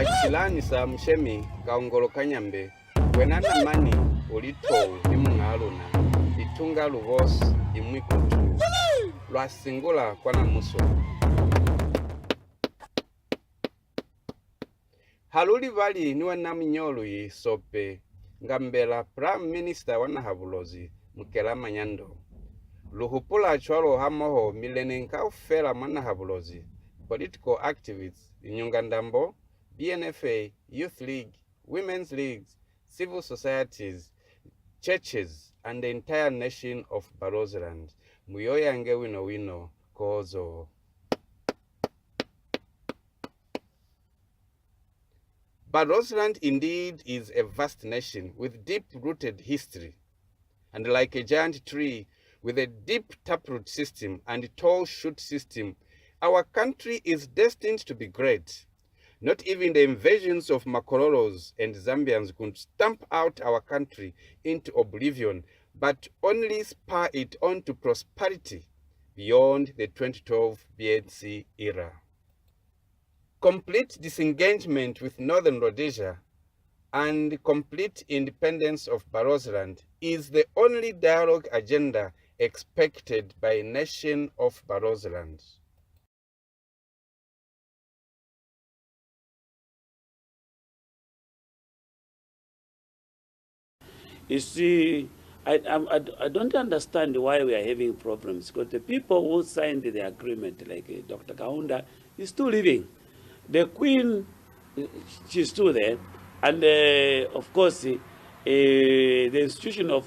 Chilani sa mshemi kaongolo kanyambe wenana mani ulito imungaluna itunga luvos imwikutu lwa singula kwana muso haluli vali niwe naminyolu yisope ngambela Prime Minister wanahabulozi mukela manyando luhupula chwalo hamoho milenenka ufela manahabulozi political activists inyungandambo BNFA, Youth League, Women's Leagues, civil societies, churches, and the entire nation of Barotseland. Muyoyange wino wino kozo. Barotseland indeed is a vast nation with deep-rooted history. And like a giant tree with a deep taproot system and tall shoot system, our country is destined to be great. Not even the invasions of Makololos and Zambians could stamp out our country into oblivion, but only spur it on to prosperity beyond the 2012 BNC era. Complete disengagement with Northern Rhodesia and complete independence of Barotseland is the only dialogue agenda expected by a nation of Barotseland. You see, I don't understand why we are having problems, because the people who signed the agreement, like Dr. Kaunda, is still living. The Queen, she's still there. And of course, the institution of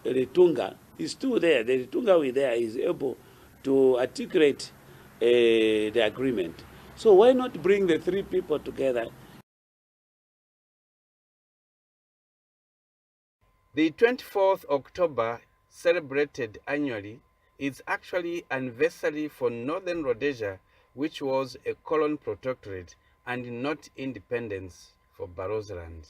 Ritunga is still there. The Ritunga we there is able to articulate the agreement. So why not bring the three people together? The 24th October, celebrated annually, is actually anniversary for Northern Rhodesia, which was a colon protectorate and not independence for Barotseland.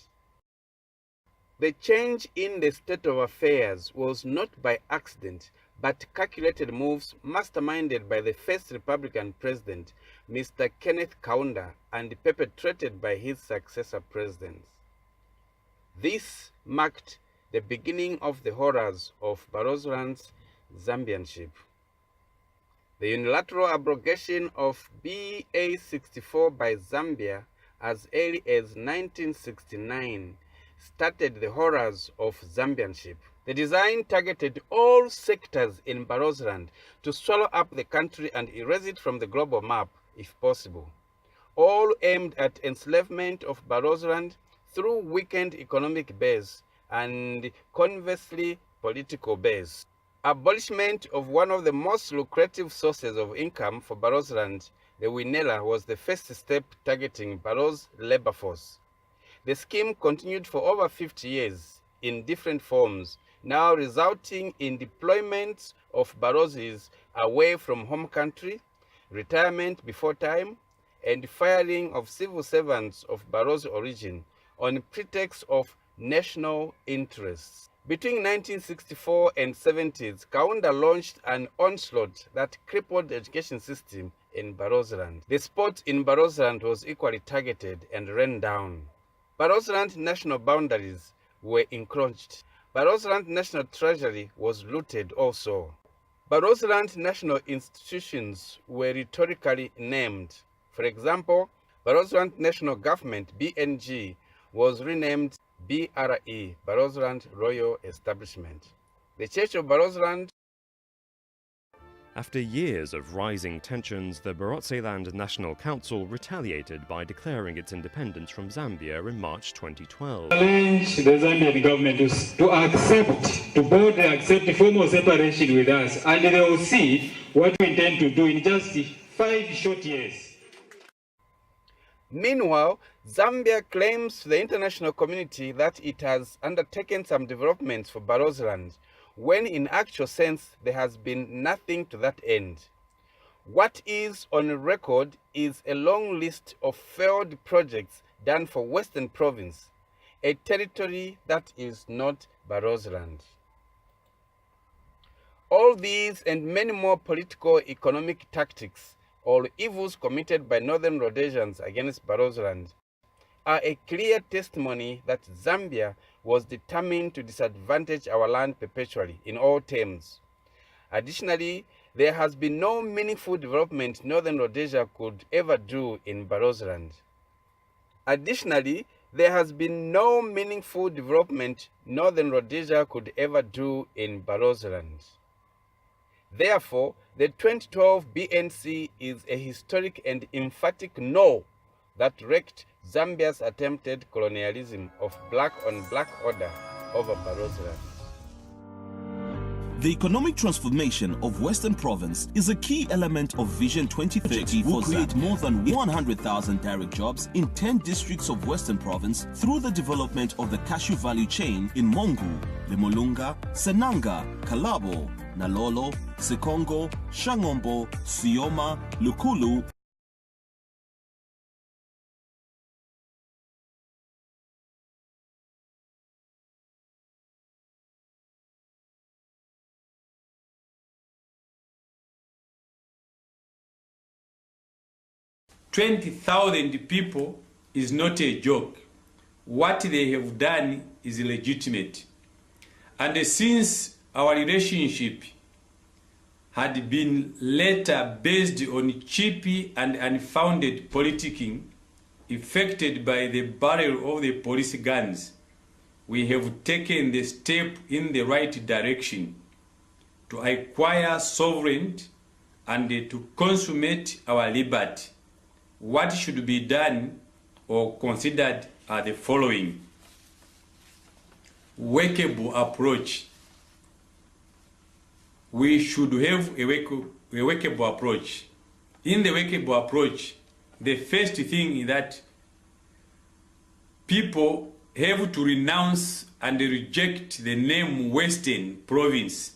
The change in the state of affairs was not by accident, but calculated moves masterminded by the first Republican president, Mr. Kenneth Kaunda, and perpetrated by his successor presidents. This marked the beginning of the horrors of Barotseland's Zambianship. The unilateral abrogation of BA 64 by Zambia as early as 1969 started the horrors of Zambianship. The design targeted all sectors in Barotseland to swallow up the country and erase it from the global map, if possible, all aimed at enslavement of Barotseland through weakened economic base and conversely political base. Abolishment of one of the most lucrative sources of income for Barotseland, the Winela, was the first step targeting Barot's labor force. The scheme continued for over 50 years in different forms, now resulting in deployment of Barotses away from home country, retirement before time, and firing of civil servants of Barotse origin on pretext of national interests. Between 1964 and 70s, Kaunda launched an onslaught that crippled the education system in Barotseland. The sport in Barotseland was equally targeted and ran down. Barotseland national boundaries were encroached. Barotseland National Treasury was looted also. Barotseland national institutions were rhetorically named. For example, Barotseland National Government, BNG, was renamed BRE, Barotseland Royal Establishment. The Church of Barotseland. After years of rising tensions, the Barotseland National Council retaliated by declaring its independence from Zambia in March 2012. Challenge the Zambian government to boldly accept formal separation with us, and they will see what we intend to do in just 5 short years. Meanwhile, Zambia claims to the international community that it has undertaken some developments for Barotseland, when in actual sense there has been nothing to that end. What is on record is a long list of failed projects done for Western Province, a territory that is not Barotseland. All these and many more political economic tactics, all evils committed by Northern Rhodesians against Barotseland, are a clear testimony that Zambia was determined to disadvantage our land perpetually in all terms. Additionally, there has been no meaningful development Northern Rhodesia could ever do in Barotseland. Additionally, there has been no meaningful development Northern Rhodesia could ever do in Barotseland. Therefore, the 2012 BNC is a historic and emphatic no that wrecked Zambia's attempted colonialism of black-on-black order over Barotseland. The economic transformation of Western Province is a key element of Vision 2030 will create more than 100,000 direct jobs in 10 districts of Western Province through the development of the cashew value chain in Mongu, Lemolunga, Senanga, Kalabo, Nalolo, Sekongo, Shangombo, Sioma, Lukulu, 20,000 people is not a joke. What they have done is legitimate. And since our relationship had been later based on cheap and unfounded politicking, effected by the barrel of the police guns, we have taken the step in the right direction to acquire sovereignty and to consummate our liberty. What should be done or considered are the following. Workable approach. We should have a workable approach. In the workable approach, the first thing is that people have to renounce and reject the name Western Province.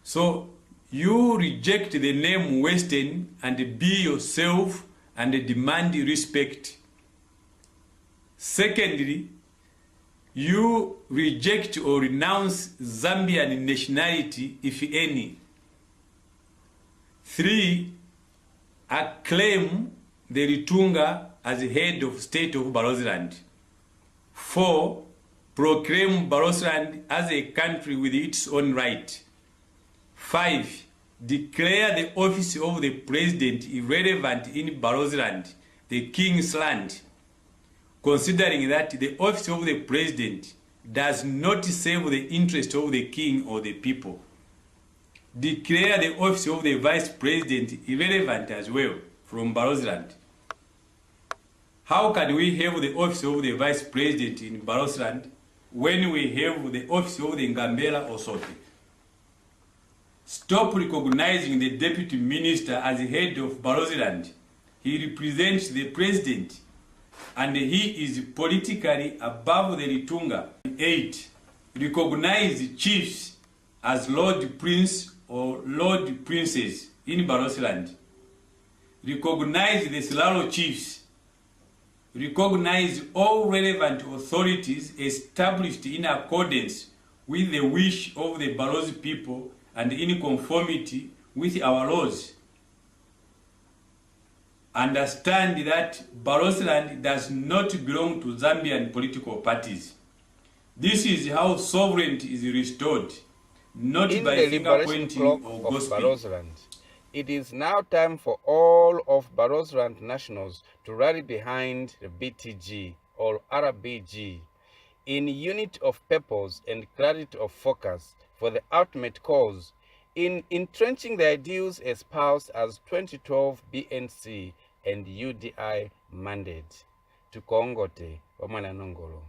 So you reject the name Western and be yourself and demand respect. Secondly, you reject or renounce Zambian nationality, if any. 3, acclaim the Ritunga as head of state of Barotseland. 4, proclaim Barotseland as a country with its own right. 5, declare the office of the president irrelevant in Barotseland, the king's land, considering that the office of the president does not serve the interest of the king or the people. Declare the office of the vice president irrelevant as well from Barotseland. How can we have the office of the vice president in Barotseland when we have the office of the Ngambela or Sote? Stop recognizing the deputy minister as head of Barotseland. He represents the president and he is politically above the Ritunga. 8. Recognize chiefs as Lord Prince or Lord Princess in Barotseland. Recognize the Silalo chiefs. Recognize all relevant authorities established in accordance with the wish of the Barotse people and in conformity with our laws. Understand that Barotseland does not belong to Zambian political parties. This is how sovereignty is restored, not in by the finger liberation pointing bloc or of gossiping. Barotseland. It is now time for all of Barotseland nationals to rally behind the BTG or RBG in unity of purpose and clarity of focus for the ultimate cause in entrenching the ideals espoused as 2012 BNC and UDI mandate. Tukongote, Omana Nongolo.